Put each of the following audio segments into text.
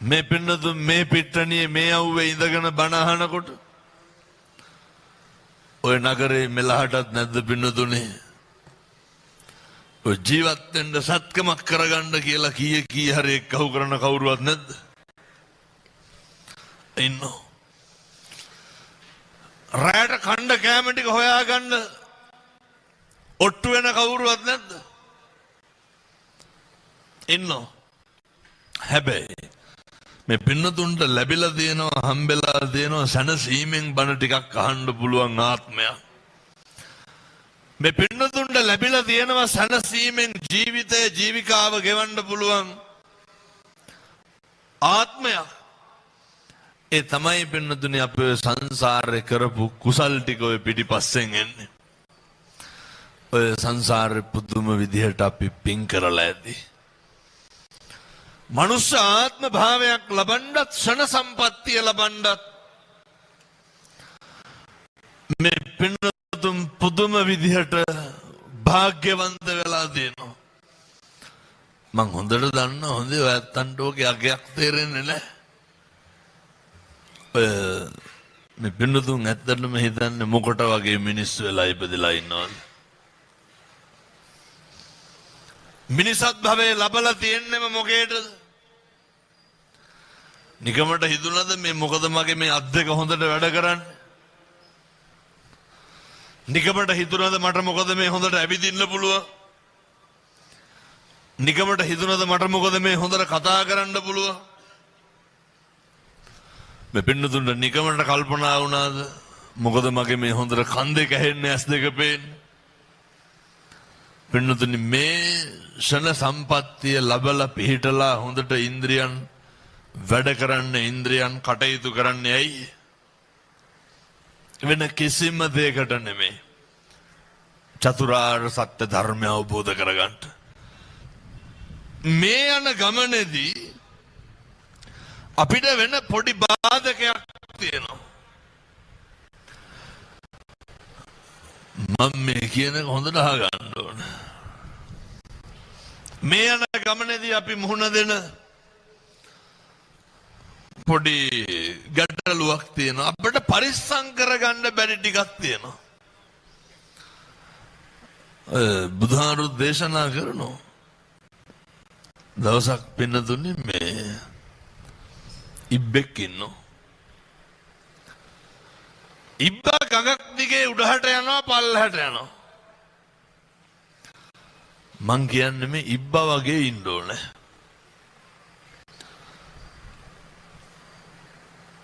මේ පින්නතුන් මේ පිට්ටනියේ මේ අවුවේ ඉඳගෙන බණ අහනකොට ඔය නගරේ මෙලහටත් නැද්ද පින්නතුනේ? ඔය ජීවත් වෙන්න සත්කමක් කරගන්න කියලා කී හරි එක්කහු කරන කවුරුවත් නැද්ද? ඉන්නෝ. රැට කණ්ඩ කෑම ටික හොයාගන්න ඔට්ටු වෙන කවුරුවත් නැද්ද? ඉන්නෝ. හැබැයි මේ පින්නතුන්ට ලැබිලා තියෙනවා හම්බෙලා තියෙනවා සනසීමෙන් බණ ටිකක් අහන්න පුළුවන් ආත්මයක්. මේ පින්නතුන්ට ලැබිලා තියෙනවා සනසීමෙන් ජීවිතේ ජීවිකාව ගෙවන්න පුළුවන් ආත්මයක්. ඒ තමයි පින්නතුනේ අපේ සංසාරේ කරපු කුසල් ටික ඔය පිටිපස්සෙන් එන්නේ. ඔය සංසාරේ පුදුම විදිහට අපි පින් කරලා ඇති. මනුෂ්‍ය ආත්ම භාවයක් ලබන්නත් ක්ෂණ සම්පත්තිය ලබන්නත් මේ පින්නතුන් පුදුම විදිහට භාග්‍යවන්ත වෙලා තියෙනවා. මං හොඳට දන්නවා හොඳේ ඔය ඇත්තන්ට ඕකේ අගයක් තේරෙන්නේ නැහැ. මේ පින්නතුන් ඇත්තටම හිතන්නේ මොකට වගේ මිනිස්සු වෙලා ඉපදලා ඉන්නවද? මිනිසත් භවයේ ලබලා තියෙන්නේම මොකේද? නිකමට හිතුණාද මේ මොකද මගේ මේ අත් දෙක හොඳට වැඩ කරන්නේ? නිකමට හිතුණාද මට මොකද මේ හොඳට ඇවිදින්න පුළුවන්? නිකමට හිතුණාද මට මොකද මේ හොඳට කතා කරන්න පුළුවන්? මේ පින්නතුන්ට නිකමට කල්පනා වුණාද මොකද මගේ මේ හොඳට කන් දෙක ඇහෙන්නේ ඇස් දෙක පේන්නේ? පින්නතුනි මේ ෂණ සම්පත්තිය ලැබලා පිහිටලා හොඳට ඉන්ද්‍රියන් වැඩ කරන්න ඉන්ද්‍රියන් කටයුතු කරන්නේ ඇයි? වෙන කිසිම දෙයකට නෙමෙයි. චතුරාර්ය සත්‍ය ධර්මය අවබෝධ කරගන්න. මේ යන ගමනේදී අපිට වෙන පොඩි බාධකයක් තියෙනවා. මම මේ කියන එක හොඳට අහගන්න ඕන. මේ යන ගමනේදී අපි මුහුණ දෙන පොඩි ගැටලුවක් තියෙනවා. අපිට පරිස්සම් කරගන්න බැරි ටිකක් තියෙනවා. බුදුහාමුදුරු දේශනා කරනවා දවසක් පින්නතුනි මේ ඉබ්බෙක් ඉන්නවා. ඉබ්බා ගඟක් දිගේ උඩහට යනවා පල්ලහට යනවා. මං කියන්නේ මේ ඉබ්බා වගේ ඉන්න ඕනේ.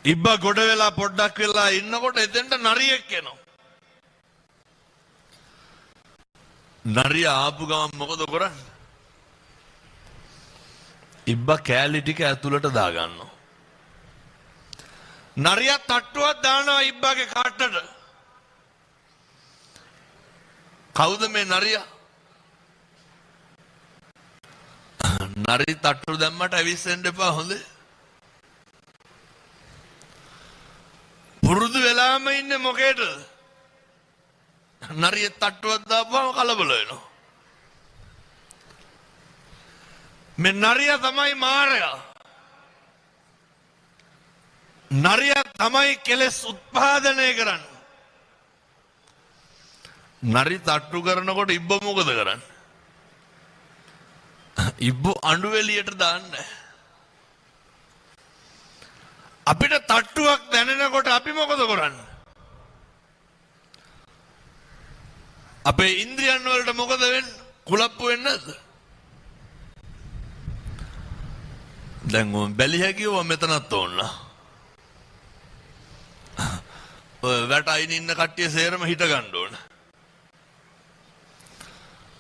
ඉබ්බා ගොඩ වෙලා පොඩ්ඩක් වෙලා ඉන්නකොට එතෙන්ට නරියෙක් එනවා. නරිය ආපු ගමන් මොකද කරන්නේ? ඉබ්බා කෑලි ටික ඇතුළට දාගන්නවා. නරියා තට්ටුවක් දානවා ඉබ්බාගේ කට්ටට. කවුද මේ නරියා? නරි තට්ටු දැම්මට ඇවිස්සෙන්න එපා හොඳේ. පුරුදු වෙලාම ඉන්නේ මොකේද? නරිය තට්ටුවක් දාපුවම කලබල වෙනවා. මේ නරියා තමයි මාරයා. නරියා තමයි කෙලෙස් උත්පාදනය කරන්නේ. නරි තට්ටු කරනකොට ඉබ්බ මොකද කරන්නේ? ඉබ්බ අඬු එළියට දාන්නේ. අපිට තට්ටුවක් දැනෙනකොට අපි මොකද කරන්නේ? අපේ ඉන්ද්‍රියන් වලට මොකද වෙන්නේ? කුලප්පු වෙන්නේ නැද්ද? දැන් ඔය බැලි හැකියව මෙතනත් ඕන්න. ඔය වැටයින් ඉන්න කට්ටිය සේරම හිට ගන්න ඕන.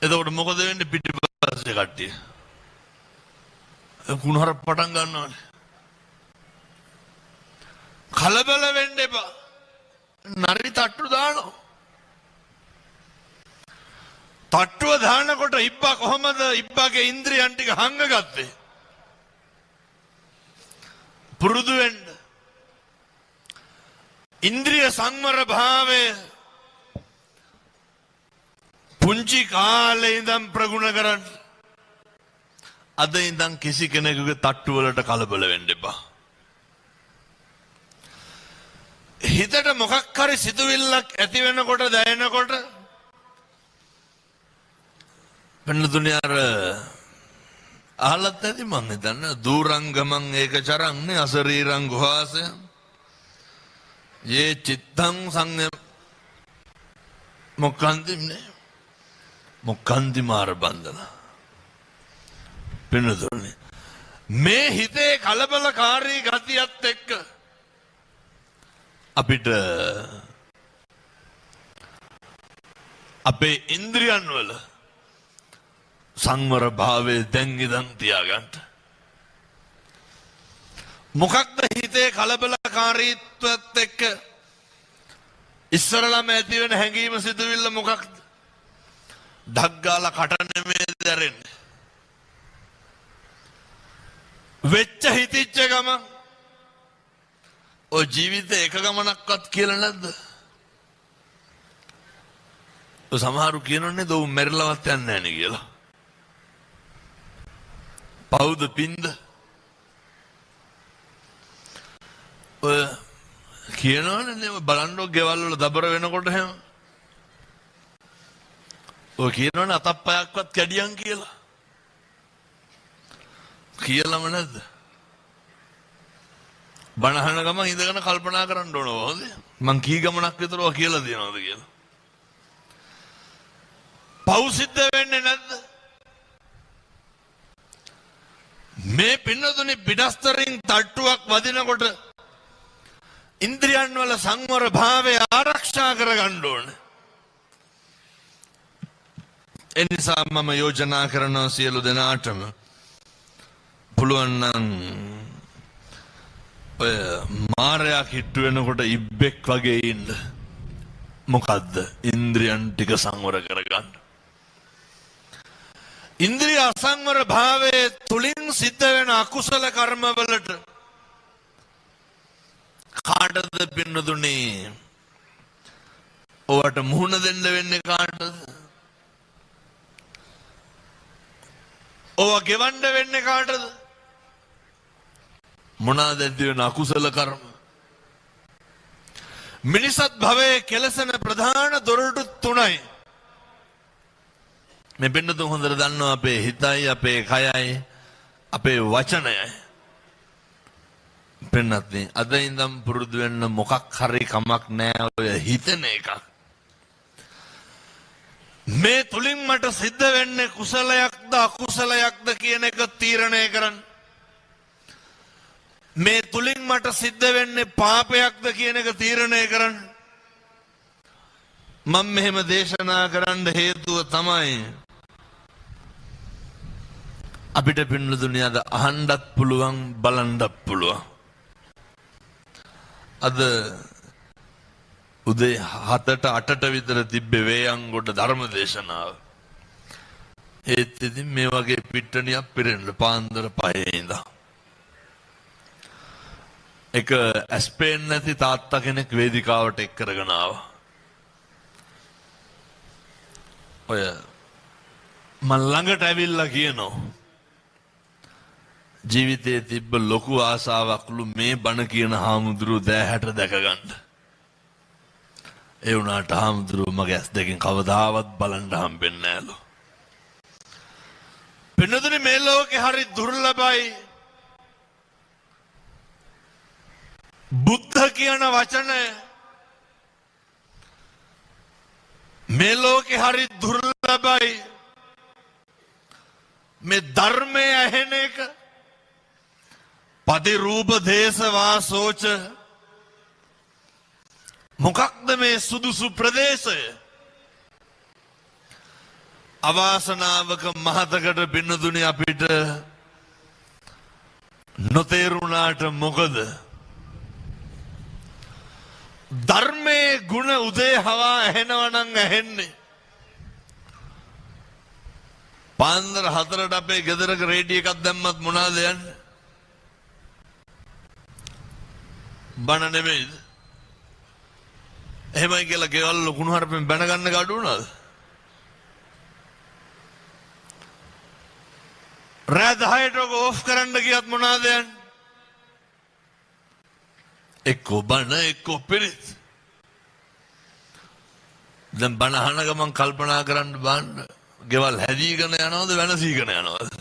එතකොට මොකද වෙන්නේ පිටිපස්සේ කට්ටිය? කුණහර පටන් ගන්නවානේ. කලබල වෙන්න එපා. නරි තට්ටු දානවා. තට්ටුව දානකොට ඉබ්බා කොහමද ඉබ්බාගේ ඉන්ද්‍රියන් ටික හංගගත්තේ? පුරුදු වෙන්න. ඉන්ද්‍රිය සංවර භාවය පුංචි කාලේ ඉඳන් ප්‍රගුණ කරන්න. අද ඉඳන් කිසි කෙනෙකුගේ තට්ටු වලට කලබල වෙන්න එපා. හිතට මොකක් හරි සිතුවිල්ලක් ඇති වෙනකොට දැනෙනකොට වෙනදුනේ අර අහලත් ඇති මං හිතන්නේ දූරංගමං ඒකචරන්නේ අසරීරං ගුහාසය යේ චිත්තං සංය මොක්කන්ති මාර බන්ධන වෙනදුනේ මේ හිතේ කලබලකාරී ගතියත් එක්ක අපිට අපේ ඉන්ද්‍රියන් වල සංවර භාවයේ දැන් ඉඳන් තියාගන්න. මොකක්ද හිතේ කලබලකාරීත්වයත් එක්ක ඉස්සරළම ඇති වෙන හැඟීම සිතුවිල්ල මොකක්ද? ඩග්ගාලා කට නෙමෙයි දැරෙන්නේ. වෙච්ච හිතිච්ච ගමන් ඔය ජීවිතේ එක ගමනක්වත් කියලා නැද්ද? ඔය සමහරු කියනෝනේ දෝ මැරිලවත් යන්නේ නැහැ නේ කියලා. පවුද පින්ද? ඔය කියනෝනේ නේ බලන්නෝ ගෙවල් වල දබර වෙනකොට හැම. ඔය කියනෝනේ අතප්පයක්වත් කැඩියන් කියලා. කියලාම නැද්ද? බණහන ගමන් ඉඳගෙන කල්පනා කරන්න ඕන හොඳ මං කී ගමනක් විතර ඔය කියලා දෙනවද කියලා. පව් සිද්ධ වෙන්නේ නැද්ද? මේ පින්නතුනි පිටස්තරින් තට්ටුවක් වදිනකොට ඉන්ද්‍රියන් වල සංවර භාවය ආරක්ෂා කරගන්න ඕන. එනිසා මම යෝජනා කරනවා සියලු දෙනාටම පුළුවන් නම් ඔය මාරයා කිට්ටු වෙනකොට ඉබ්බෙක් වගේ ඉන්න. මොකද්ද? ඉන්ද්‍රියන් ටික සංවර කරගන්න. ඉන්ද්‍රිය අසංවර භාවයේ තුලින් සිද්ධ වෙන අකුසල කර්මවලට කාටද පින්නතුනේ ඔවට මුහුණ දෙන්න වෙන්නේ කාටද? ඔව ගෙවන්න වෙන්නේ කාටද? මොනවාද ඇති වෙන අකුසල කර්ම? මිනිසත් භවයේ කෙලසන ප්‍රධාන දොරටු තුනයි. මේ පින්නතුන් හොඳට දන්නවා අපේ හිතයි, අපේ කයයි, අපේ වචනයයි. පින්නත්නි අද ඉඳන් පුරුදු වෙන්න මොකක් හරි කමක් නැහැ ඔය හිතන එක. මේ තුලින් මට සිද්ධ වෙන්නේ කුසලයක්ද අකුසලයක්ද කියන එක තීරණය කරන්න. මේ තුලින් මට සිද්ධ වෙන්නේ පාපයක්ද කියන එක තීරණය කරන්න. මම මෙහෙම දේශනා කරන්න හේතුව තමයි අපිට පින්නතුණිය අද අහන්නත් පුළුවන් බලන්නත් පුළුවන්. අද උදේ 7ට 8ට විතර තිබ්බේ වේයන්ගොඩ ධර්ම දේශනාව. ඒත් ඉතින් මේ වගේ පිට්ටනියක් පිරෙන්න පාන්දර 5 ඉඳන් එක ඇස්පේන් නැති තාත්තා කෙනෙක් වේදිකාවට එක් කරගෙන ආවා. ඔය මන් ළඟට ඇවිල්ලා කියනවා ජීවිතයේ තිබ්බ ලොකු ආසාවක්ලු මේ බණ කියන හාමුදුරුවෝ දෑහැට දැක ගන්න. ඒ වුණාට හාමුදුරුවෝ මගේ ඇස් දෙකෙන් කවදාවත් බලන්න හම්බෙන්නේ නෑලු. පින්නතුනි මේ ලෝකේ හරි දුර්ලභයි. බුද්ධ කියන වචනය මේ ලෝකේ හරි දුර්ලභයි. මේ ධර්මය ඇහෙන එක පදිරූප දේශවාසෝච මොකක්ද මේ සුදුසු ප්‍රදේශය? අවාසනාවක මහතකට පින්නතුනි අපිට නොතේරුණාට මොකද? ධර්මයේ ගුණ උදේ හවා ඇහෙනවා නම් ඇහෙන්නේ. පාන්දර 4ට අපේ ගෙදරක රේඩියෝ එකක් දැම්මත් මොනවද යන්නේ? බණ නෙමෙයිද? එහෙමයි කියලා ගෙවල් ලකුණු හරපෙන් බැන ගන්න ගඩු උනාද? රෑ 10ට ඕෆ් කරන්න ගියත් මොනවාද යන්නේ? එක්කෝ බණ එක්කෝ පිරිත්. දැන් බණ අහන ගමන් කල්පනා කරන්න බෑන්න. ගෙවල් හැදීගෙන යනවද වෙනසීගෙන යනවද?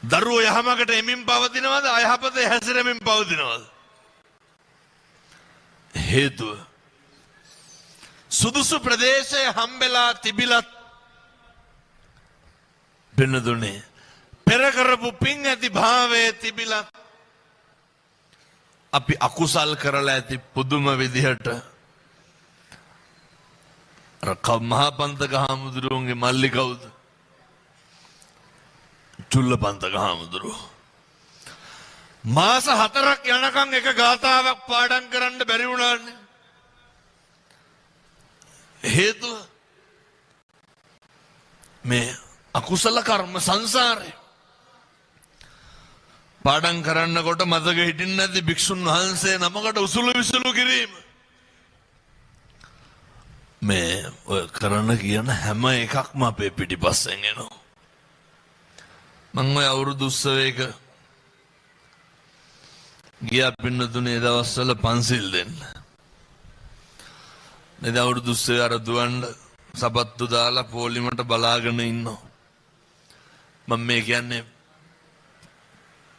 දරුවෝ යහමකට එමින් පවතිනවද අයහපතේ හැසිරෙමින් පවතිනවද? හේතුව සුදුසු ප්‍රදේශයේ හම්බෙලා තිබිලත් බිනදුනේ පෙර කරපු පින් ඇති භාවයේ තිබිලත් අපි අකුසල් කරලා ඇති පුදුම විදිහට මහා පන්තක හාමුදුරුවන්ගේ මල්ලි කවුද? චුල්ල පන්තක හාමුදුරුවෝ. මාස 4ක් යනකම් එක ගාථාවක් පාඩම් කරන්න බැරි වුණානේ. හේතුව මේ අකුසල කර්ම සංසාරේ. පාඩම් කරන්නකොට මතක හිටින්නේ නැති භික්ෂුන් වහන්සේ නමකට උසුළු විසුළු කිරීම. මේ ඔය කරන්න කියන හැම එකක්ම අපේ පිටිපස්සෙන් එනවා. මම ඔය අවුරුදු උත්සවයක ගියා පින්නතුනේ දවස්වල පන්සිල් දෙන්න. මේ අවුරුදු උත්සවය අර දුවන්න සබත්තු දාලා පොලිමට බලාගෙන ඉන්නවා. මම මේ කියන්නේ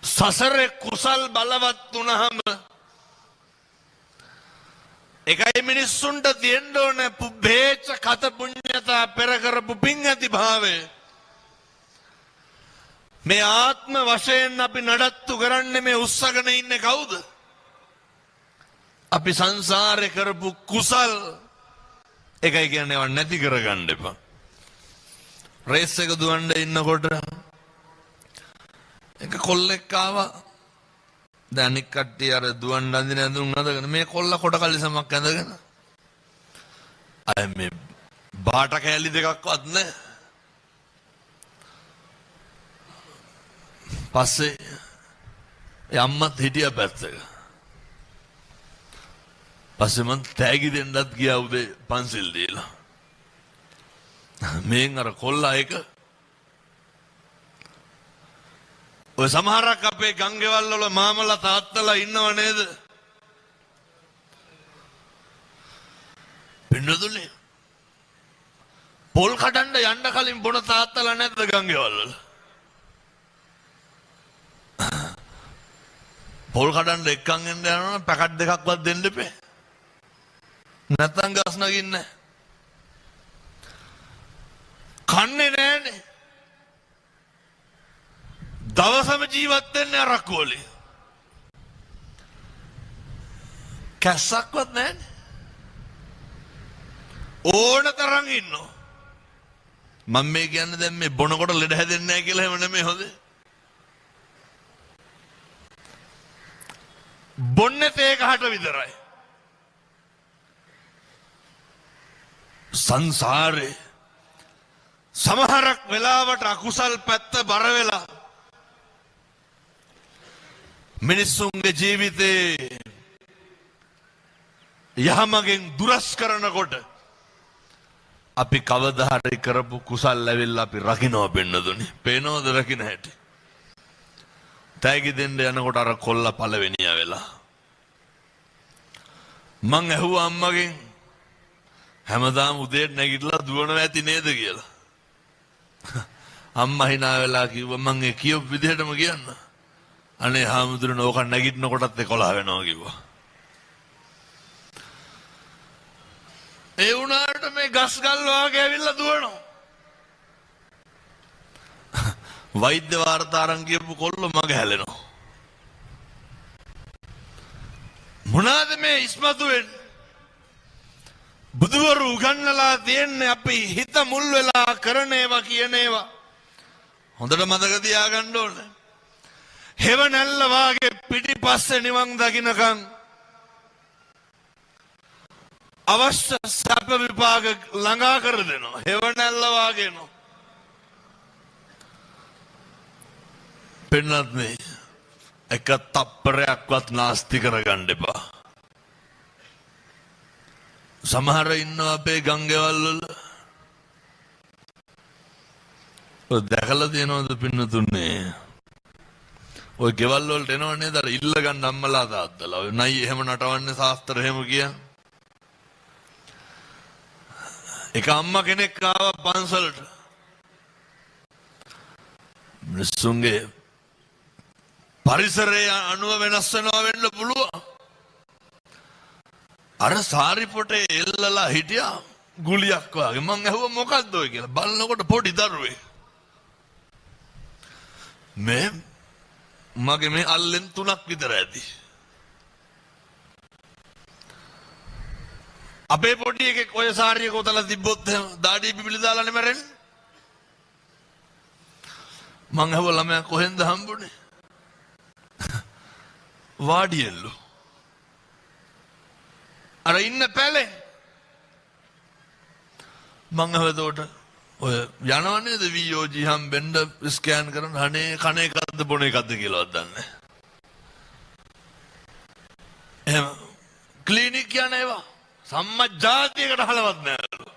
සසරේ කුසල් බලවත් වුණාම එකයි මිනිස්සුන්ට තියෙන්න ඕනේ පුබ්බේච කත පුඤ්ඤතා පෙර කරපු පින් ඇති භාවය. මේ ආත්ම වශයෙන් අපි නඩත්තු කරන්නේ මේ උස්සගෙන ඉන්නේ කවුද? අපි සංසාරේ කරපු කුසල්. එකයි කියන්නේ ඒවා නැති කරගන්න එපා. රේස් එක දුවන්න ඉන්නකොට එක කොල්ලෙක් ආවා. දැන් අනික් කට්ටිය අර දුවන්න අඳින ඇඳුම් අඳගෙන මේ කොල්ල කොට කලිසමක් ඇඳගෙන අය මේ බාට කෑලි දෙකක්වත් නැහැ. පස්සේ අම්මත් හිටියා පැත්තක. පස්සේ මං තෑගි දෙන්නත් ගියා උදේ පන්සිල් දීලා. මේන් අර කොල්ලා එක ඔය සමහරක් අපේ ගංගෙවල් වල මාමලා තාත්තලා ඉන්නව නේද? පින්නදුනේ පොල් කඩන්න යන්න කලින් බොන තාත්තලා නැද්ද ගංගෙවල් වල? පොල් කඩන්න එක්කන් එන්න යනවා පැකට් දෙකක්වත් දෙන්න එපේ. නැත්තම් ගස් නගින්නේ. කන්නේ නෑනේ. දවසම ජීවත් වෙන්නේ අරක්කු වලින්. කැස්සක්වත් නෑනේ. ඕන තරම් ඉන්නවා. මම මේ කියන්නේ දැන් මේ බොනකොට ලෙඩ හැදෙන්නේ නැහැ කියලා එහෙම නෙමෙයි හොඳේ. බොන්නේ තේ ගහට විතරයි. සංසාරේ සමහරක් වෙලාවට අකුසල් පැත්ත බර වෙලා මිනිස්සුන්ගේ ජීවිතේ යහමගෙන් දුරස් කරනකොට අපි කවදා හරි කරපු කුසල් ලැබෙලා අපි රකින්නවා බෙන්නදුනේ. පේනවද රකින්න හැටි? තෑගි දෙන්න යනකොට අර කොල්ල පළවෙනියා වෙලා. මං ඇහුවා අම්මගෙන් හැමදාම උදේට නැගිටලා දුවනවා ඇති නේද කියලා. අම්මා hina වෙලා කිව්වා මං ඒ කියපු විදිහටම කියන්න. අනේ හාමුදුරනේ ඕක නැගිටිනකොටත් 11 වෙනවා කිව්වා. ඒ වුණාට මේ ගස් ගල් වාගේ ඇවිල්ලා දුවනවා. වෛද්‍ය වාර්තා අරන් කියපු කොල්ල මග හැලෙනවා. මොනවාද මේ ඉස්මතු වෙන්නේ? බුදුවරු උගන්වලා තියන්නේ අපි හිත මුල් වෙලා කරන ඒවා කියන ඒවා. හොඳට මතක තියාගන්න ඕනේ. හෙවණැල්ල වාගේ පිටිපස්සේ නිවන් දකින්නකම් අවශ්‍ය සැප විපාක ළඟා කර දෙනවා. හෙවණැල්ල වාගේ නෝ. පෙන්නත් මේ එක තප්පරයක්වත් නාස්ති කරගන්න එපා. සමහර ඉන්නවා අපේ ගංගෙවල් වල ඔය දැකලා තියෙනවද පින්නතුනේ? ඔය ගෙවල් වලට එනවනේ දර ඉල්ල ගන්න අම්මලා තාත්තලා. ඔය නයි එහෙම නටවන්නේ ශාස්ත්‍ර එහෙම කිය. එක අම්මා කෙනෙක් ආවා පන්සලට. මිනිස්සුන්ගේ පරිසරය අනුව වෙනස් වෙනවා වෙන්න පුළුවන්. අර සාරි පොටේ එල්ලලා හිටියා ගුලියක් වගේ. මං ඇහුවා මොකද්ද ඔය කියලා. බලනකොට පොඩි දරුවෙක්. මගේ මේ අල්ලෙන් 3ක් විතර ඇති. අපේ පොඩි එකෙක් ඔය සාරිය කොතලා තිබ්බොත් දාඩිය බිබිලි දාලා නෙමරෙන්නේ. මං ඇහුවා ළමයා කොහෙන්ද හම්බුනේ? වාඩියෙල්ලු. අර ඉන්න පැලේ. මං ඇහුවා ඔය යනවනේද VOG හම්බෙන්න ස්කෑන් කරන අනේ කණ එකක්ද බොන එකක්ද කියලාවත් දන්නේ. එහෙම ක්ලිනික් යන ඒවා සම්මජාතියකට හලවත් නෑලු.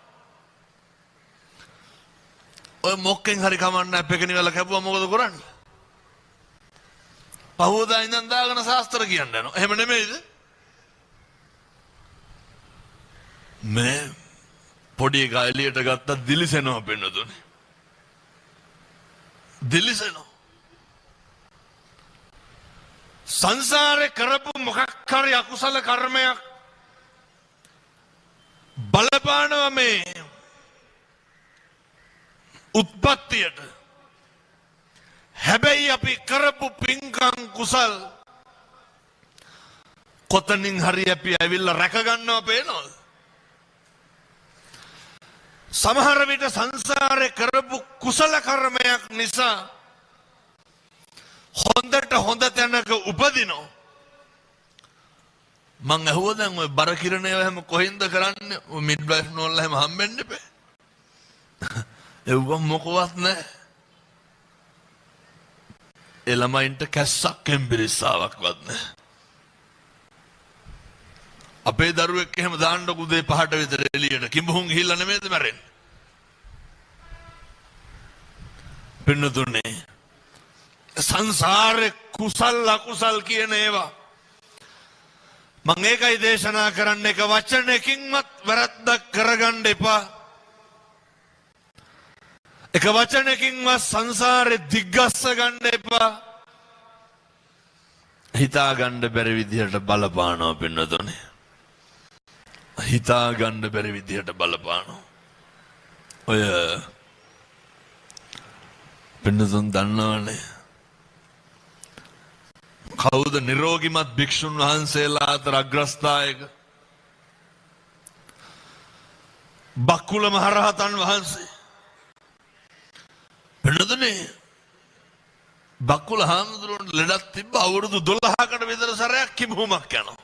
ඔය මොකෙන් හරි කමන්න පෙකණිවල කැපුවා මොකද කරන්නේ? පහුවදා ඉඳන් දාගෙන ශාස්ත්‍ර කියන්න යනවා. එහෙම නෙමෙයිද? මේ පොඩි එකා එළියට ගත්තා දිලිසෙනවා පෙන්නතුනේ. දිලිසෙනවා. සංසාරේ කරපු මොකක් හරි අකුසල කර්මයක් බලපානවා මේ උත්පත්තියට. හැබැයි අපි කරපු පින්කම් කුසල් කොතනින් හරි අපි ඇවිල්ලා රැක ගන්නවා පේනවද? සමහර විට සංසාරේ කරපු කුසල කර්මයක් නිසා හොඳට හොඳ තැනක උපදිනවා. මං අහුවා දැන් ඔය බර කිරණේ එහෙම කොහෙන්ද කරන්නේ? ඔය මිඩ්වයිෆ් නෝල්ලා එහෙම හම්බෙන්න බෑ. ඒව මොකවත් නැහැ. ඒ ළමයින්ට කැස්සක් එම්බිරිස්සාවක්වත් නැහැ. අපේ දරුවෙක් එහෙම දාන්න උදේ 5ට විතර එළියට කිඹුහුන් ගිහිල්ලා නෙමෙයිද මැරෙන්නේ? පින්නතුනේ සංසාරේ කුසල් අකුසල් කියන ඒවා මම ඒකයි දේශනා කරන්න එක වචනයකින්වත් වැරද්දක් කරගන්න එපා. එක වචනයකින්වත් සංසාරේ දිග්ගස්ස ගන්න එපා. හිතා ගන්න බැරි විදිහට බලපානවා පින්නතුනේ. හිතා ගන්න බැරි විදිහට බලපානවා. ඔය පින්නතුන් දන්නවනේ කවුද නිරෝගිමත් භික්ෂුන් වහන්සේලා අතර අග්‍රස්ථායක? බක්කුල මහරහතන් වහන්සේ. පින්නතුනේ බක්කුල හාමුදුරුවන්ට ලෙඩක් තිබ්බ අවුරුදු 12කට විතර සැරයක් කිඹුමක් යනවා.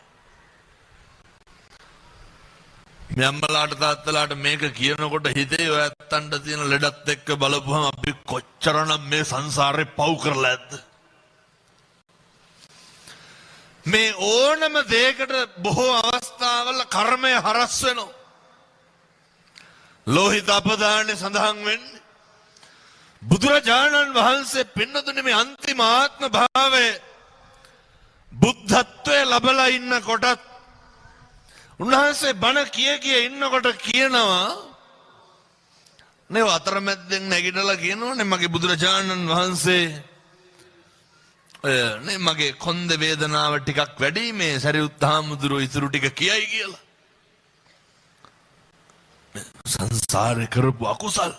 මේ අම්මලාට තාත්තලාට මේක කියනකොට හිතේ ඔය ඇත්තන්ට තියෙන ලෙඩත් එක්ක බලපුවම අපි කොච්චරනම් මේ සංසාරේ පව් කරලා ඇද්ද? මේ ඕනම දෙයකට බොහෝ අවස්ථාවල කර්මය හරස් වෙනවා. ලෝහිත අපදානේ සඳහන් වෙන්නේ බුදුරජාණන් වහන්සේ පින්නතුනේ මේ අන්තිම ආත්ම භාවය බුද්ධත්වයේ ලැබලා ඉන්න කොටත් උන්වහන්සේ බණ කිය ඉන්නකොට කියනවා නේ අතරමැද්දෙන් නැගිටලා කියනෝනේ මගේ බුදුරජාණන් වහන්සේ නේ මගේ කොන්ද වේදනාව ටිකක් වැඩි මේ සරියුත් හාමුදුරුවෝ ඉතුරු ටික කියයි කියලා. සංසාරේ කරපු අකුසල්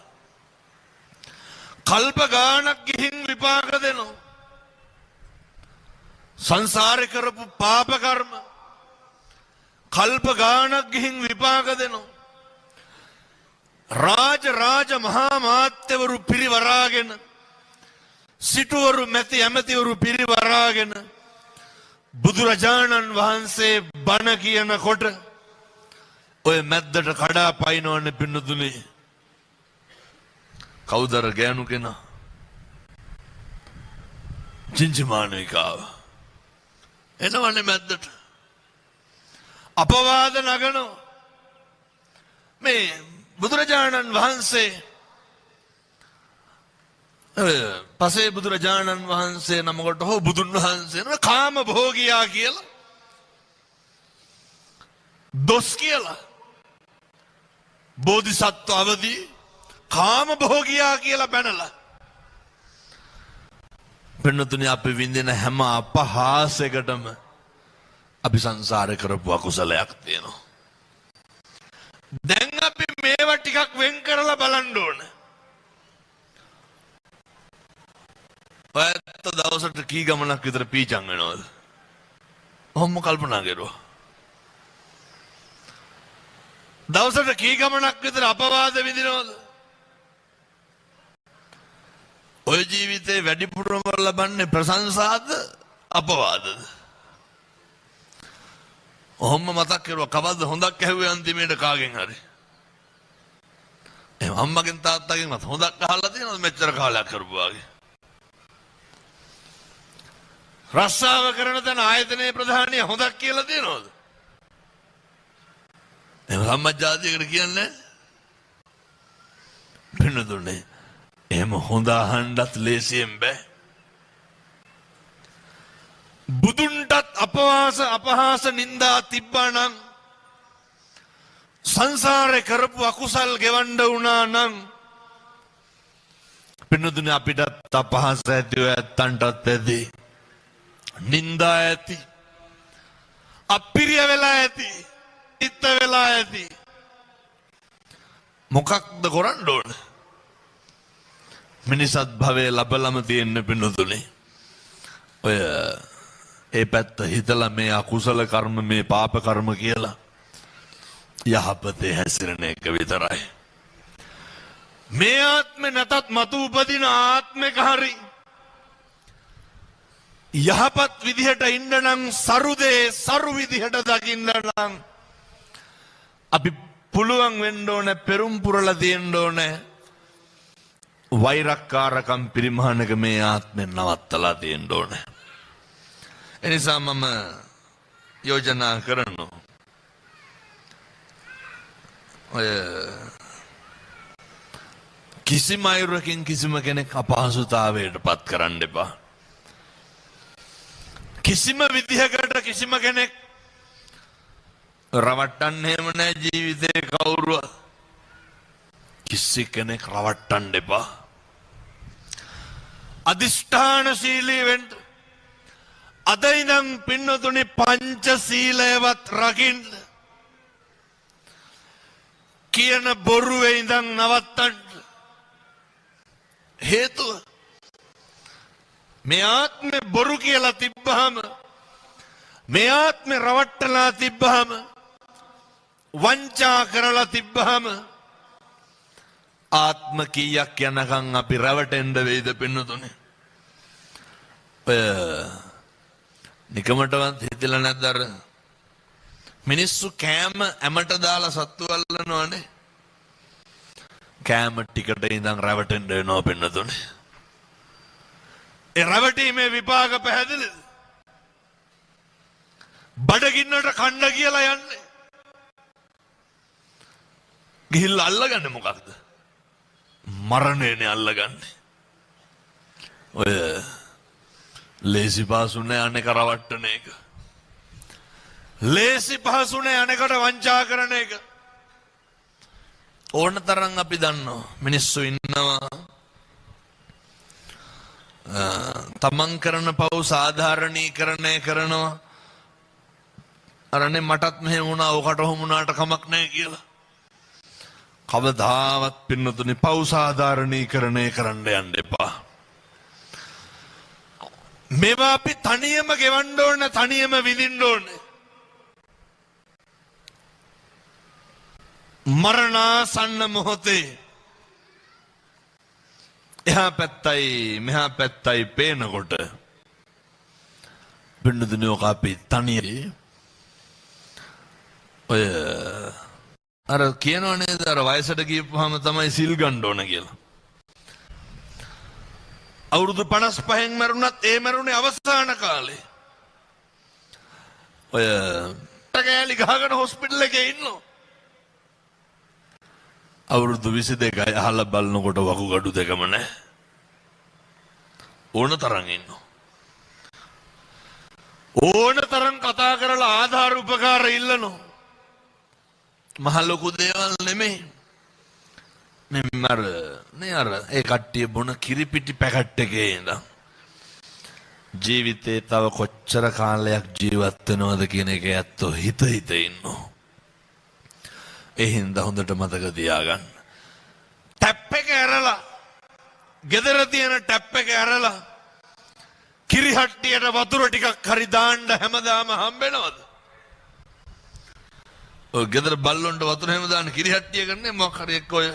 කල්ප ගානක් ගිහින් විපාක දෙනවා. සංසාරේ කරපු පාප කර්ම කල්ප ගානක් ගිහින් විපාක දෙනවා. රාජ මහා මාත්‍යවරු පිරිවරාගෙන සිටුවරු මැති ඇමතිවරු පිරිවරාගෙන බුදුරජාණන් වහන්සේ බණ කියනකොට ඔය මැද්දට කඩා පයින්නවනේ පින්නතුනේ. කවුදර ගෑනු කෙනා චින්චමානිකාව එනවනේ මැද්දට අපවාද නගනවා. මේ බුදුරජාණන් වහන්සේ පසේ බුදුරජාණන් වහන්සේ නමකට හෝ බුදුන් වහන්සේ කාම භෝගියා කියලා දොස් කියලා බෝධිසත්ව අවදී කාම භෝගියා කියලා බැනලා පින්නතුනි අපි විඳින හැම අපහාසයකටම අපි සංසාරේ කරපු අකුසලයක් තියෙනවා. දැන් අපි මේවා ටිකක් වෙන් කරලා බලන්න ඕන. ඔයත් දවසට කී ගමනක් විතර පීචන් වෙනවද? ඔහොම කල්පනා කරුවා. දවසට කී ගමනක් විතර අපවාද විඳිනවද? ඔය ජීවිතේ වැඩිපුරම ලබන්නේ ප්‍රශංසාද අපවාදද? ඔහොම මතක් කරුවා කවද්ද හොඳක් ඇහුවේ අන්තිමේට කාගෙන් හරි? එහෙනම් අම්මගෙන් තාත්තගෙන්වත් හොඳක් අහලා තියෙනවද මෙච්චර කාලයක් කරපුවාගේ? රස්සාව කරන තැන ආයතනයේ ප්‍රධානිය හොඳක් කියලා තියෙනවද? එහෙනම් සම්මජාතියකට කියන්නේ පින්නදුනේ එහෙම හොඳ අහන්නත් ලේසියෙන් බෑ. බුදුන්ටත් අපහාස නින්දා තිබ්බා නම් සංසාරේ කරපු අකුසල් ගෙවන්න වුණා නම් පින්නදුනේ අපිටත් අපහාස ඇති ඔය ඇත්තන්ටත් ඇති නින්දා ඇති අපිරිය වෙලා ඇති ඉත්ත වෙලා ඇති මොකක්ද කරන්න ඕන? මිනිසත් භවයේ ලබලම තියෙන්න පින්නතුනේ ඔය ඒ පැත්ත හිතලා මේ අකුසල කර්ම මේ පාප කර්ම කියලා යහපතේ හැසිරෙන එක විතරයි. මේ ආත්මේ නැතත් මතු උපදින ආත්මෙක හරි යහපත් විදිහට ඉන්න නම් සරුදේ සරු විදිහට දකින්න නම් අපි පුළුවන් වෙන්න ඕනේ පෙරම් පුරලා තියෙන්න ඕනේ වෛරක්කාරකම් පිරිමහනක මේ ආත්මෙන් නවත්තලා තියෙන්න ඕනේ. එනිසා මම යෝජනා කරනවා ඔය කිසිම අයුරකින් කිසිම කෙනෙක් අපහසුතාවයට පත් කරන්න එපා. කිසිම විදිහකට කිසිම කෙනෙක් රවට්ටන්න එහෙම නැහැ ජීවිතේ කවුරුව. කිසි කෙනෙක් රවට්ටන්න එපා. අදිෂ්ඨානශීලී වෙන්න. අද ඉඳන් පින්නතුනි පංචශීලයවත් රකින්න. කියන බොරුවේ ඉඳන් නවත්තන්න. හේතුව මේ ආත්මේ බොරු කියලා තිබ්බහම මේ ආත්මේ රවට්ටලා තිබ්බහම වංචා කරලා තිබ්බහම ආත්ම කීයක් යනකම් අපි රැවටෙන්න වෙයිද පින්නතුනේ? නිකමටවත් හිතලා නැද්ද අර මිනිස්සු කෑම ඇමට දාලා සත්තු අල්ලනවනේ. කෑම ටිකට ඉඳන් රැවටෙන්න වෙනවා පින්නතුනේ. ඒ රැවටීමේ විපාක පැහැදිලිද? බඩගින්නට කන්න කියලා යන්නේ. ගිහිල්ලා අල්ලගන්නේ මොකක්ද? මරණයනේ අල්ලගන්නේ. ඔය ලේසි පහසුනේ අනේක රවට්ටන එක. ලේසි පහසුනේ අනේකට වංචා කරන එක. ඕන තරම් අපි දන්නවා මිනිස්සු ඉන්නවා තමන් කරන පව් සාධාරණීකරණය කරනවා. අරනේ මටත් මෙහෙම වුණා ඔකට ඔහොම වුණාට කමක් නැහැ කියලා. කවදාවත් පින්නතුනි පව් සාධාරණීකරණය කරන්න යන්න එපා. මේවා අපි තනියම ගෙවන්න ඕනේ, තනියම විඳින්න ඕනේ. මරණාසන්න මොහොතේ එහා පැත්තයි මෙහා පැත්තයි පේනකොට පින්නතුනි ඔක අපි තනියම ඔය අර කියනව නේද අර වයසට ගියපුවාම තමයි සිල් ගන්න ඕන කියලා. අවුරුදු 55න් මරුණත් ඒ මරුනේ අවසාන කාලේ. ඔය කෑලි ගහගෙන හොස්පිටල් එකේ ඉන්නවා. අවුරුදු 22යි අහලා බලනකොට වකුගඩු දෙකම නැහැ. ඕන තරම් ඉන්නවා. ඕන තරම් කතා කරලා ආධාර උපකාර ඉල්ලනවා. මහ ලොකු දේවල් නෙමෙයි. නේ අර ඒ කට්ටිය බොන කිරිපිටි පැකට් එකේ ඉඳන් ජීවිතේ තව කොච්චර කාලයක් ජීවත් වෙනවද කියන එක ඇත්තෝ හිත ඉන්නවා. ඒ හින්දා හොඳට මතක තියාගන්න. ටැප් එක ඇරලා ගෙදර තියෙන ටැප් එක ඇරලා කිරිහට්ටියට වතුර ටිකක් හරි දාන්න හැමදාම හම්බෙනවද? ඔය ගෙදර බල්ලොන්ට වතුර හැම දාන්න කිරිහට්ටිය කරන්නේ මොකක් හරි එක්ක ඔය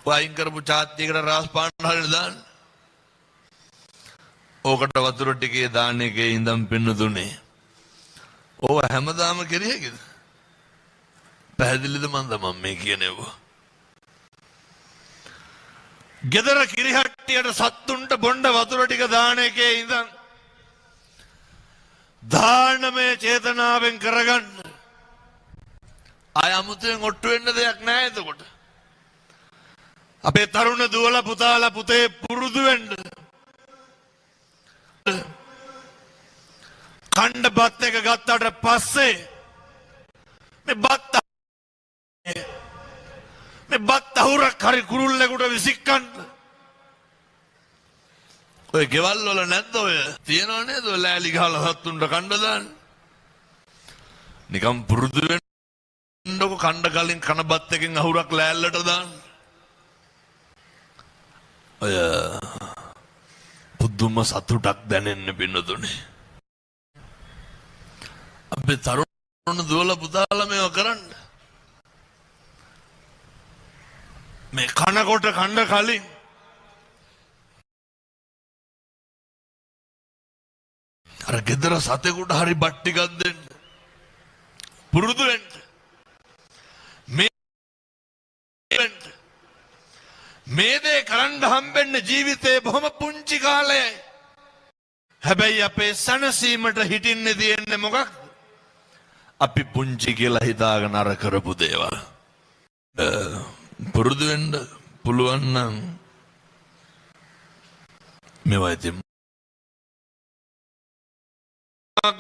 වයින් කරපු චාත්තියකට රාස් පාන්න හරියට දාන්න. ඕකට වතුර ටිකේ දාන එකේ ඉඳන් පින්නතුනේ. ඕව හැමදාම කෙරියකද? පැහැදිලිද මන්ද මම මේ කියනේව? ගෙදර කිරිහට්ටියට සත්තුන්ට බොණ්ඩ වතුර ටික දාන එකේ ඉඳන් දානමය චේතනාවෙන් කරගන්න. ආය අමුතුවෙන් ඔට්ටු වෙන්න දෙයක් නැහැ එතකොට. අපේ තරුණ දුවලා පුතාලා පුතේ පුරුදු වෙන්න. කණ්ඩ බත් එක ගත්තට පස්සේ මේ බත් අහුරක් හරි කුරුල්ලෙකුට විසික්කන්න. ඔය ගෙවල් වල නැද්ද ඔය? තියනව නේද ඔය ලෑලි ගහලා සත්තුන්ට කණ්ඩ දාන්න? නිකම් පුරුදු වෙන්නකො කණ්ඩ කලින් කන බත් එකෙන් අහුරක් ලෑල්ලට දාන්න. ඔය පුදුම සතුටක් දැනෙන්න පින්නතුනේ. අපේ තරුණ දුවලා පුතාලා මේව කරන්න. මේ කනකොට කණ්ඩ කලින් අර ගෙදර සතෙකුට හරි බත් ටිකක් දෙන්න. පුරුදු වෙන්න. මේ දේ කරන්න හම්බෙන්නේ ජීවිතේ බොහොම පුංචි කාලයයි. හැබැයි අපේ සනසීමට හිටින්නේ තියෙන්නේ මොකක්ද? අපි පුංචි කියලා හිතාගෙන අර කරපු දේවල්. පුරුදු වෙන්න පුළුවන් නම් මේවා ඉතින්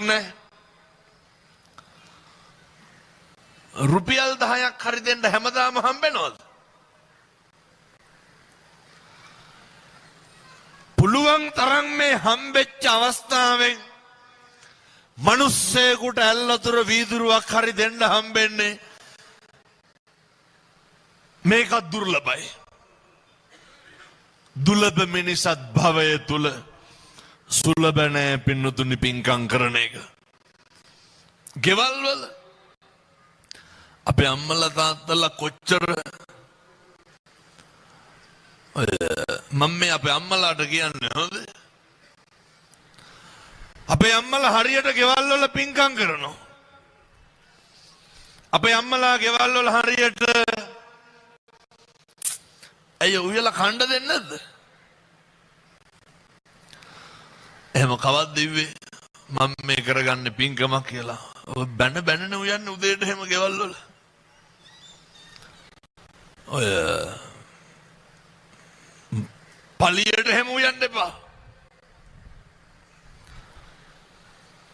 නෑ. රුපියල් 10ක් හරි දෙන්න හැමදාම හම්බෙනවද? පුළුවන් තරම් මේ හම්බෙච්ච අවස්ථාවෙන් මිනිස්සෙකුට ඇල්ලතුර වීදුරුවක් හරි දෙන්න හම්බෙන්නේ මේකත් දුර්ලභයි. දුර්ලභ මිනිසත් භවය තුල සුලභ නැහැ පින්නතුනි පින්කම් කරන එක. ගෙවල් වල අපේ අම්මලා තාත්තලා කොච්චර මම මේ අපේ අම්මලාට කියන්නේ හොඳ. අපේ අම්මලා හරියට ගෙවල් වල පින්කම් කරනවා. අපේ අම්මලා ගෙවල් වල හරියට අයියෝ උයලා කණ්ඩ දෙන්නේ නැද්ද? එහෙම කවද්ද ඉන්නේ මම මේ කරගන්නේ පින්කමක් කියලා. ඔය බැන උයන්නේ උදේට එහෙම ගෙවල් වල. ඔය පලියට හැම උයන්න එපා.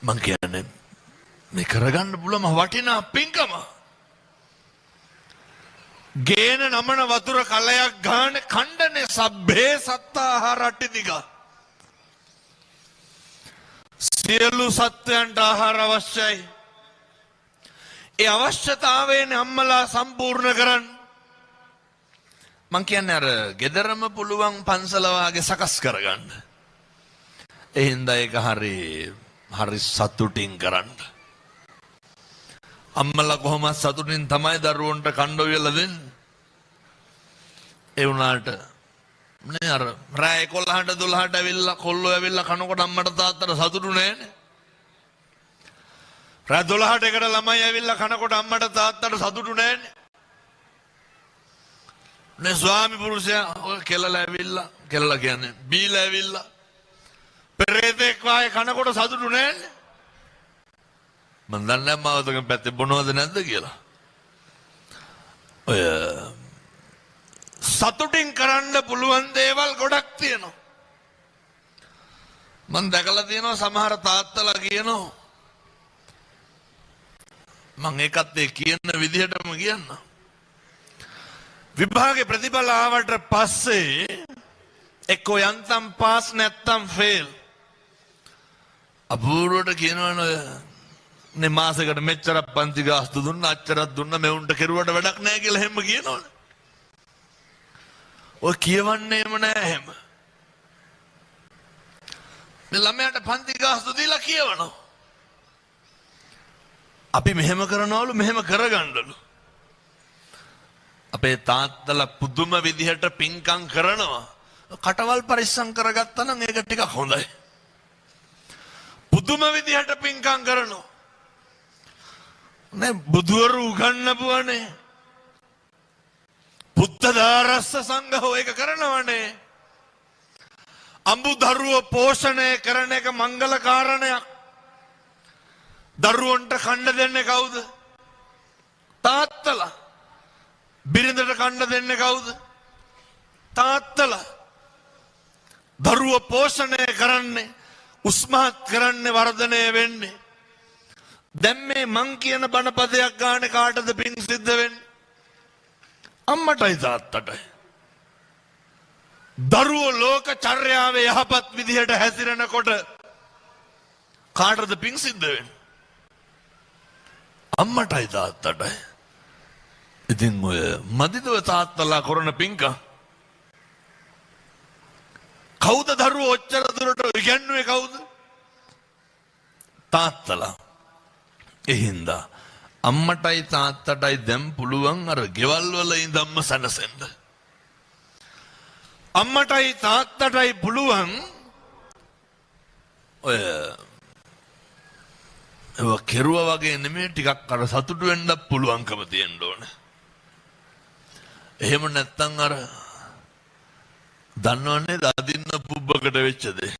මං කියන්නේ මේ කරගන්න පුළුවන් වටිනා පින්කම. ගේන නමන වතුර කලයක් ගාන කණ්ඩනේ සබ්බේ සත්තාහාර අට්ටිතික. සියලු සත්වයන්ට ආහාර අවශ්‍යයි. ඒ අවශ්‍යතාවයෙන් අම්මලා සම්පූර්ණ කරන්න. මං කියන්නේ අර ගෙදරම පුළුවන් පන්සල වාගේ සකස් කරගන්න. ඒ හින්දා ඒක හරි සතුටින් කරන්න. අම්මලා කොහොමද සතුටින් තමයි දරුවන්ට කණ්ඩ උයලා දෙන්නේ. ඒ වුණාට නේ අර රෑ 11ට 12ට ඇවිල්ලා කොල්ලෝ ඇවිල්ලා කනකොට අම්මට තාත්තට සතුටු නෑනේ. රෑ 12ට එකට ළමයි ඇවිල්ලා කනකොට අම්මට තාත්තට සතුටු නෑනේ. නේ ස්වාමි පුරුෂයා ඔය කෙල්ලලා ඇවිල්ලා කෙල්ලලා කියන්නේ බීලා ඇවිල්ලා පෙරේතෙක් වාගේ කනකොට සතුටු නෑනේ. මන් දන්නේ මාවතක පැත්තේ බොනවද නැද්ද කියලා. ඔය සතුටින් කරන්න පුළුවන් දේවල් ගොඩක් තියෙනවා. මම දැකලා තියෙනවා සමහර තාත්තලා කියනවා මම ඒකත් ඒ කියන විදිහටම කියන්න. විභාගේ ප්‍රතිඵල ආවට පස්සේ එක්කෝ යන්තම් පාස් නැත්තම් ෆේල්. අපූර්වට කියනවනේ නේ මාසෙකට මෙච්චරක් පන්ති ගාස්තු දුන්න අච්චරක් දුන්න මෙවුන්ට කෙරුවට වැඩක් නැහැ කියලා හැම කියනවනේ. ඔය කියවන්නේම නැහැ හැම. මේ ළමයාට පන්ති ගාස්තු දීලා කියවනවා. අපි මෙහෙම කරනවලු මෙහෙම කරගන්නලු. අපේ තාත්තලා පුදුම විදිහට පින්කම් කරනවා. කටවල් පරිස්සම් කරගත්තා නම් ඒක ටිකක් හොඳයි. පුදුම විදිහට පින්කම් කරනවා. නේ බුදුවරු උගන්වපුවානේ. බුද්ධ දාරස්ස සංඝෝ ඒක කරනවනේ. අඹු දරුවෝ පෝෂණය කරන එක මංගල කාරණයක්. දරුවන්ට කන්න දෙන්නේ කවුද? තාත්තලා. බිරිඳට කන්න දෙන්නේ කවුද? තාත්තලා. දරුවෝ පෝෂණය කරන්නේ උස්මහත් කරන්නේ වර්ධනය වෙන්නේ. දැන් මේ මං කියන බණපදයක් ගානේ කාටද පින් සිද්ධ වෙන්නේ? අම්මටයි තාත්තටයි. දරුවෝ ලෝක චර්යාවේ යහපත් විදිහට හැසිරෙනකොට කාටද පින් සිද්ධ වෙන්නේ? අම්මටයි තාත්තටයි. ඉතින් ඔය මදිදව තාත්තලා කරන පින්කම් කවුද දරුවෝ ඔච්චර දුරට ඉගෙනුවේ කවුද? තාත්තලා. එහින්දා අම්මටයි තාත්තටයි දැන් පුළුවන් අර ගෙවල් වල ඉඳන්ම සැනසෙන්න. අම්මටයි තාත්තටයි පුළුවන් ඔය ඒක කෙරුවා වගේ නෙමෙයි ටිකක් අර සතුටු වෙන්න පුළුවන්කම තියෙන්න ඕනේ. එහෙම නැත්තම් අර දන්නවනේ අදින්න පුබ්බකට වෙච්ච දේ.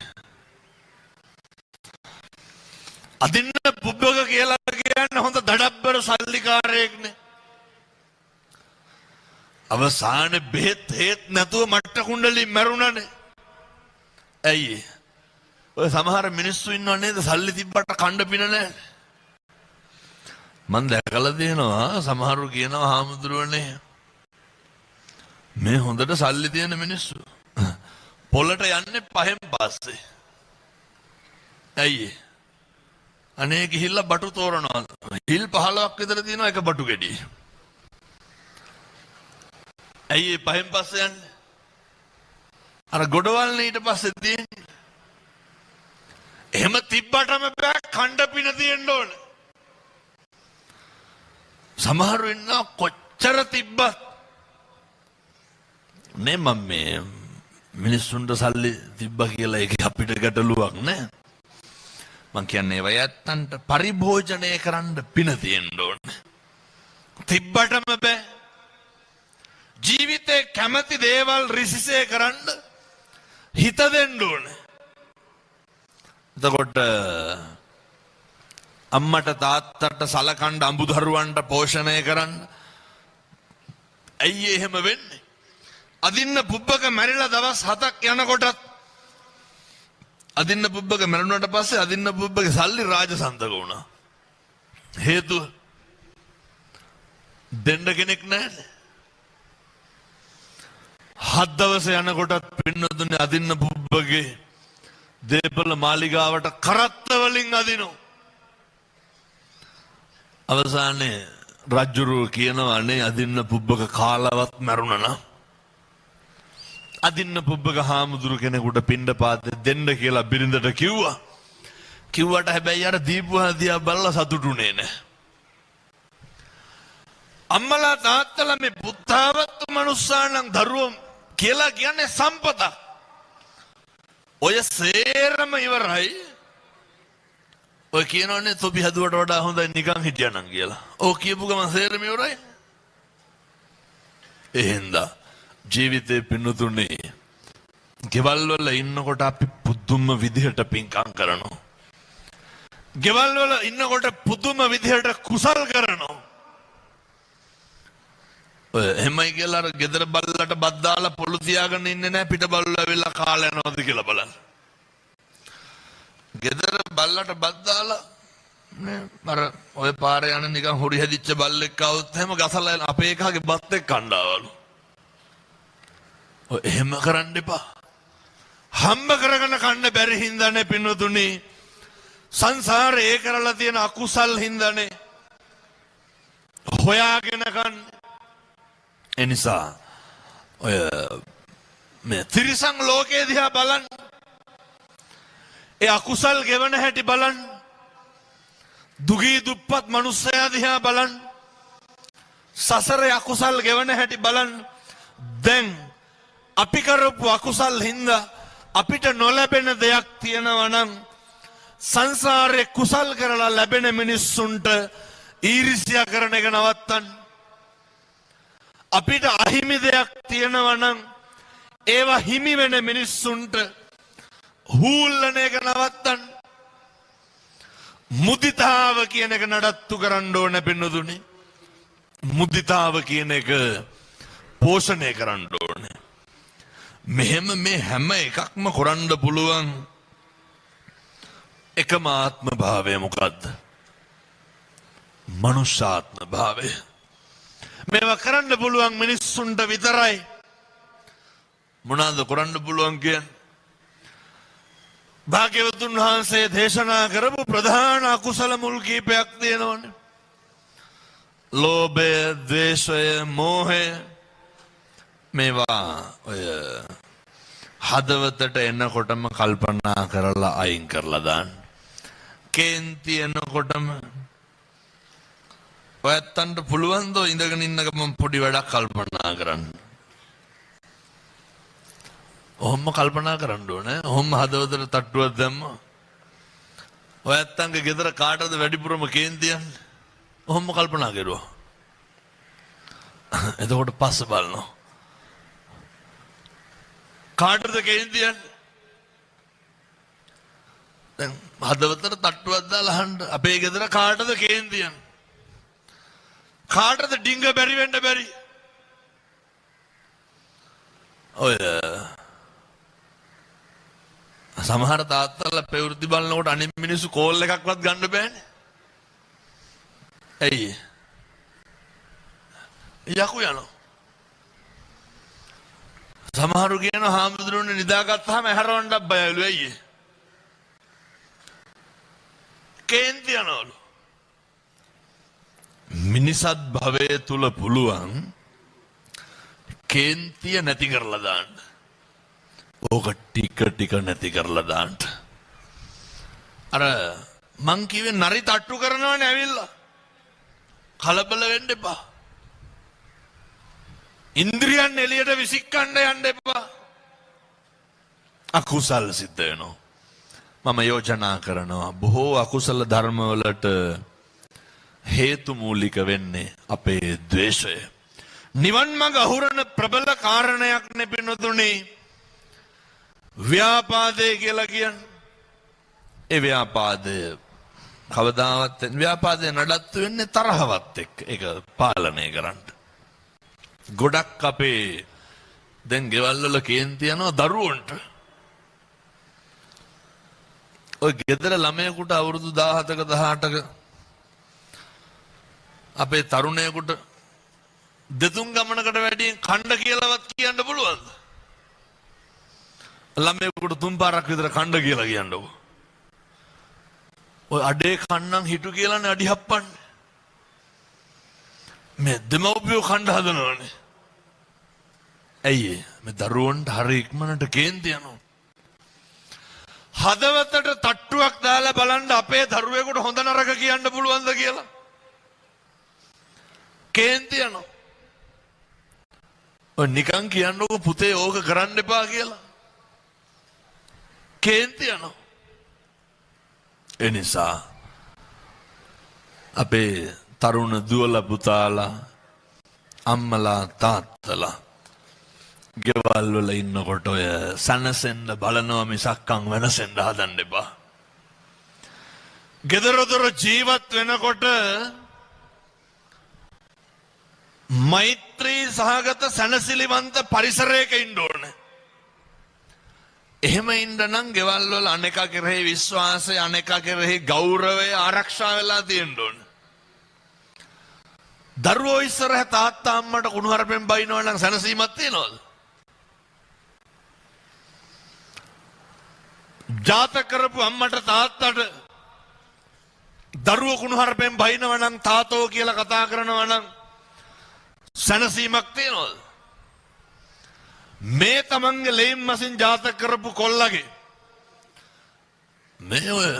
අදින්න පුබ්බක කියලා කියන්නේ හොඳ දඩබ්බර සල්ලිකාරයෙක්නේ. අවසානයේ බෙහෙත් හේත් නැතුව මට්ට කුණ්ඩලින් මැරුණානේ. ඇයි? ඔය සමහර මිනිස්සු ඉන්නව නේද සල්ලි තිබ්බට කණ්ඩ පින නැහැ. මම දැකලා තියෙනවා සමහරු කියනවා හාමුදුරුවනේ මේ හොඳට සල්ලි තියෙන මිනිස්සු පොළට යන්නේ පහෙන් පස්සේ. ඇයි? අනේ ගිහිල්ලා බටු තෝරනවා. හිල් 15ක් විතර තියෙනවා එක බටු ගෙඩි. ඇයි පහෙන් පස්සේ යන්නේ? අර ගොඩවල්නේ ඊට පස්සේ තියෙන්නේ. එහෙම තිබ්බටම බෑ කණ්ඩ පින තියෙන්න ඕනේ. සමහරු ඉන්නවා කොච්චර තිබ්බත් නේ මම මේ මිනිස්සුන්ට සල්ලි තිබ්බා කියලා ඒක අපිට ගැටලුවක් නෑ. මං කියන්නේ වයත්තන්ට පරිභෝජනය කරන්න පින තියෙන්න ඕනේ. තිබ්බටම බෑ. ජීවිතේ කැමති දේවල් රිසිසේ කරන්න හිත දෙන්න ඕනේ. එතකොට අම්මට තාත්තට සලකන්න අඹුදරුවන්ට පෝෂණය කරන්න. ඇයි එහෙම වෙන්නේ? අදින්න පුබ්බක මැරිලා දවස් 7ක් යනකොටත් අදින්න පුබ්බක මැරුණාට පස්සේ අදින්න පුබ්බගේ සල්ලි රාජසන්තක වුණා. හේතුව දෙන්න කෙනෙක් නැහැ. 7 දවස් යනකොටත් පින්නතුනේ අදින්න පුබ්බගේ දේපල මාලිගාවට කරත්ත වලින් අදිනවා. අවසානයේ රජුරු කියනවා අනේ අදින්න පුබ්බක කාලවත් මැරුණා නම් අදින්න පුබ්බක හාමුදුරු කෙනෙකුට පිණ්ඩපාත දෙන්න කියලා බිරිඳට කිව්වා. කිව්වට හැබැයි අර දීපුවා දිහා බලලා සතුටුුනේ නැහැ. අම්මලා තාත්තලා මේ බුද්ධාවත්තු මනුස්සානම් දරුවෝ කියලා කියන්නේ සම්පතක්. ඔය සේරම ඉවරයි. ඔය කියනවනේ තොපි හදුවට වඩා හොඳයි නිකන් හිටියනම් කියලා. ඔව් කියපු ගමන් සේරම ඉවරයි. එහෙනම් ජීවිතේ පින්නතුනේ ගෙවල් වල ඉන්නකොට අපි පුදුම විදිහට පින්කම් කරනවා. ගෙවල් වල ඉන්නකොට පුදුම විදිහට කුසල් කරනවා. එහෙමයි කියලා අර ගෙදර බල්ලට බත් දාලා පොළු තියාගෙන ඉන්නේ නැහැ පිට බල්ලෝ ඇවිල්ලා කාලා යනවාද කියලා බලන්න. ගෙදර බල්ලට බත් දාලා නේ අර ඔය පාරේ යන නිකන් හොරි හැදිච්ච බල්ලෙක් ආවොත් එහෙම ගසලා අපේ එකාගේ බත් එක්ක කණ්ඩාවලු. ඔය එහෙම කරන්න එපා. හම්බ කරගෙන කන්න බැරි හින්දානේ පින්වතුනි සංසාරේ ඒ කරලා තියෙන අකුසල් හින්දානේ හොයාගෙන කන්න. එනිසා ඔය මේ තිරිසන් ලෝකයේ දිහා බලන්න. ඒ අකුසල් ගෙවන හැටි බලන්න. දුගී දුප්පත් මිනිස්සයා දිහා බලන්න. සසරේ අකුසල් ගෙවන හැටි බලන්න. දැන් අපි කරපු අකුසල් හින්දා අපිට නොලැබෙන දෙයක් තියෙනවා නම් සංසාරේ කුසල් කරලා ලැබෙන මිනිස්සුන්ට ඊර්ෂ්‍යා කරන එක නවත්තන්න. අපිට අහිමි දෙයක් තියෙනවා නම් ඒවා හිමි වෙන මිනිස්සුන්ට හූල්ලන එක නවත්තන්න. මුදිතාව කියන එක නඩත්තු කරන්න ඕන පින්නතුනි. මුදිතාව කියන එක පෝෂණය කරන්න ඕනේ. මෙහෙම මේ හැම එකක්ම කරන්න පුළුවන් එකම ආත්ම භාවය මොකද්ද? මනුෂ්‍යාත්ම භාවය. මේවා කරන්න පුළුවන් මිනිස්සුන්ට විතරයි. මොනවාද කරන්න පුළුවන් කියන්නේ? භාග්‍යවතුන් වහන්සේ දේශනා කරපු ප්‍රධාන අකුසල මුල් කීපයක් තියෙනවනේ. ලෝභය, ද්වේෂය, මෝහය. මේවා ඔය හදවතට එනකොටම කල්පනා කරලා අයින් කරලා දාන්න. කේන්ති එනකොටම ඔයත්තන්ට පුළුවන් දෝ ඉඳගෙන ඉන්න ගමන් පොඩි වැඩක් කල්පනා කරන්න. ඔහොම කල්පනා කරන්න ඕනේ. ඔහොම හදවතට තට්ටුවක් දැම්ම. ඔයත්තන්ගේ ගෙදර කාටද වැඩිපුරම කේන්ති යන්නේ? ඔහොම කල්පනා කරුවා. එතකොට පස්ස බලනවා. කාටද කේන්ති යන්නේ? දැන් හදවතට තට්ටුවක් දාලා අහන්න අපේ ගෙදර කාටද කේන්ති යන්නේ? කාටද ඩිංග බැරි වෙන්න බැරි? ඔය සමහර තාත්තලා ප්‍රවෘත්ති බලනකොට අනිත් මිනිස්සු කෝල් එකක්වත් ගන්න බෑනේ. ඇයි? යකු යනවා. සමහරු කියන හාමුදුරුවනේ නිදාගත්තාම ඇහැරවන්නත් බයලු. ඇයි? කේන්ති යනවලු. මිනිසත් භවයේ තුල පුළුවන් කේන්තිය නැති කරලා දාන්න. ඕක ටික ටික නැති කරලා දාන්න. අර මං කිව්වේ නරි තට්ටු කරනවනේ ඇවිල්ලා. කලබල වෙන්න එපා. ඉන්ද්‍රියන් එළියට විසිකන්න යන්න එපා. අකුසල් සිද්ධ වෙනවා. මම යෝජනා කරනවා බොහෝ අකුසල ධර්මවලට හේතු මූලික වෙන්නේ අපේ ද්වේෂය. නිවන් මඟ අහුරන ප්‍රබල කාරණයක් නෙපිනුතුනේ ව්‍යාපාදය කියලා කියන්නේ. ඒ ව්‍යාපාදය කවදාවත් ව්‍යාපාදය නඩත්තු වෙන්නේ තරහවත් එක්ක. ඒක පාලනය කරන්න. ගොඩක් අපේ දැන් ගෙවල් වල කේන්ති යනවා දරුවන්ට. ඔය ගෙදර ළමයෙකුට අවුරුදු 17ක 18ක අපේ තරුණයෙකුට දෙතුන් ගමනකට වැඩි කණ්ඩ කියලාවත් කියන්න පුළුවන්ද? ළමයෙකුට තුන් පාරක් විතර කණ්ඩ කියලා කියන්නකො. ඔය අඩේ කන්නම් හිටු කියලානේ අඩි හප්පන්නේ. මේ දෙමව්පියෝ කණ්ඩ හදනවනේ. ඇයි මේ දරුවන්ට හරි ඉක්මනට කේන්ති යනවා. හදවතට තට්ටුවක් දාලා බලන්න අපේ දරුවෙකුට හොඳ නරක කියන්න පුළුවන්ද කියලා. කේන්ති යනවා. ඔය නිකන් කියන්නකො පුතේ ඕක කරන්න එපා කියලා. කේන්ති යනවා. ඒ නිසා අපේ තරුණ දුවලා පුතාලා අම්මලා තාත්තලා ගෙවල් වල ඉන්නකොට ඔය සනසෙන්න බලනවා මිසක්කම් වෙනසෙන්න හදන්න එපා. ගෙදරදොර ජීවත් වෙනකොට මෛත්‍ර මෛත්‍රී සහගත සැනසිලිවන්ත පරිසරයක ඉන්න ඕනේ. එහෙම ඉන්න නම් ගෙවල් වල අනේකා කෙරෙහි විශ්වාසය, අනේකා කෙරෙහි ගෞරවය ආරක්ෂා වෙලා තියෙන්න ඕනේ. දරුවෝ ඉස්සරහ තාත්තා අම්මට කුණුහරුපෙන් බයිනවා නම් සැනසීමක් තියනවද? ජාතක කරපු අම්මට තාත්තට දරුවෝ කුණුහරුපෙන් බයිනවා නම් තාතෝ කියලා කතා කරනවා නම් සැනසීමක් තියනවද? මේ තමන්ගේ ලේම් මසින් ජාතක කරපු කොල්ලගේ මේ ඔය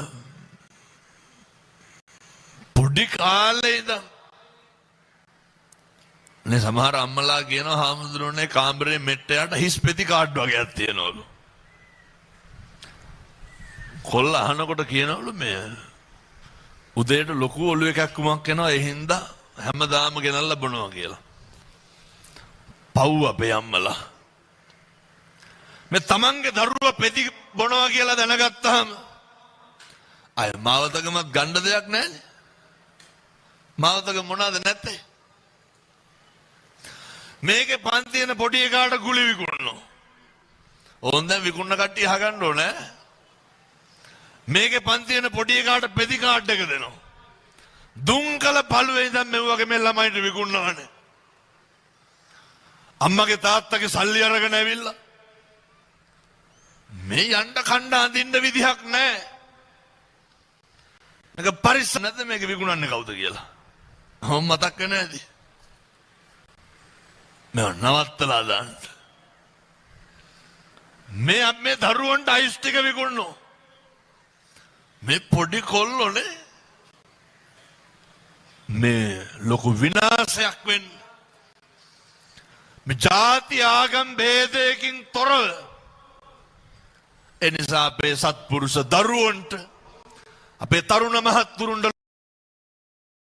පොඩි කාලේ ඉඳන් නේ සමහර අම්මලා කියනවා හාමුදුරනේ කාමරේ මෙට්ටයට හිස් පෙති කාඩ් වගේක් තියනවලු. කොල්ල අහනකොට කියනවලු මේ උදේට ලොකු ඔළුව එකක් කුමක් එනවා ඒ හින්දා හැමදාම ගෙනල්ලා බොනවා කියලා. පව් අපේ අම්මලා. මේ තමන්ගේ දරුවා පෙති බොනවා කියලා දැනගත්තාම අය මාවතකමත් ගන්න දෙයක් නැහැ. මාවතක මොනවාද නැත්තේ? මේකේ පන්තියන පොඩි එකාට ගුලි විකුණනවා. ඕන් දැන් විකුණන කට්ටිය අහගන්න ඕනේ. මේකේ පන්තියන පොඩි එකාට පෙති කාඩ් එක දෙනවා. දුම්කල පළුවේ ඉඳන් මේ වගේ මේ ළමයින්ට විකුණනවානේ. අම්මගේ තාත්තගේ සල්ලි අරගෙන ඇවිල්ලා මේ යන්න කණ්ඩ අඳින්න විදිහක් නැහැ. මේක පරිස්සම් නැද්ද මේක විකුණන්නේ කවුද කියලා? හොම් මතක් වෙන්නේ නැති. මේ නවත්තලා දාන්න. මේ දරුවන්ට අයිස් ටික විකුණනවා. මේ පොඩි කොල්ලෝනේ මේ ලොකු විනාශයක් වෙන්නේ. මේ ජාති ආගම් ભેදයකින් තොරව එනිසා අපේ සත්පුරුෂ දරුවන්ට අපේ තරුණ මහත්තුරුන්ට